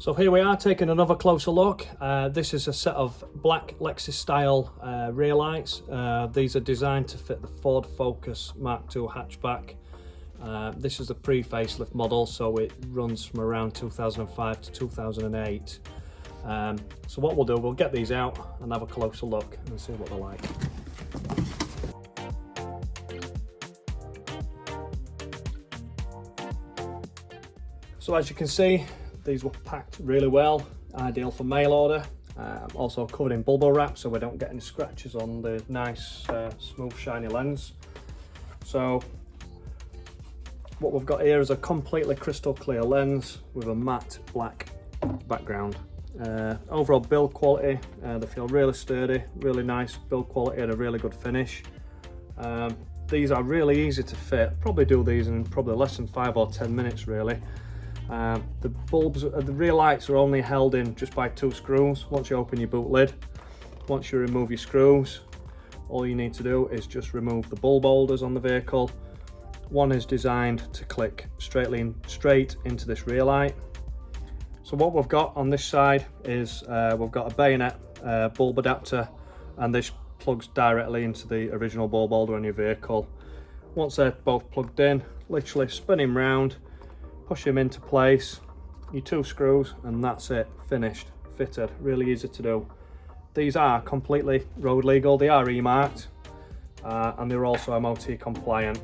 So here we are taking another closer look. This is a set of black Lexus style rear lights. These are designed to fit the Ford Focus Mark II hatchback. This is a pre-facelift model, so it runs from around 2005 to 2008. So what we'll do, we'll get these out and have a closer look and see what they're like. So as you can see, these were packed really well, ideal for mail order. Also covered in bubble wrap so we don't get any scratches on the nice smooth shiny lens. So what we've got here is a completely crystal clear lens with a matte black background. Overall build quality, they feel really sturdy, really nice build quality and a really good finish. These are really easy to fit, probably do these in probably less than 5 or 10 minutes really. The bulbs, the rear lights are only held in just by 2 screws. Once you open your boot lid, once you remove your screws, all you need to do is just remove the bulb holders on the vehicle. One is designed to click straight into this rear light. So what we've got on this side is we've got a bayonet bulb adapter, and this plugs directly into the original bulb holder on your vehicle. Once they're both plugged in, literally spin him round, push him into place, your 2 screws, and that's it, finished, fitted. Really easy to do. These are completely road legal, they are E-marked, and they're also MOT compliant.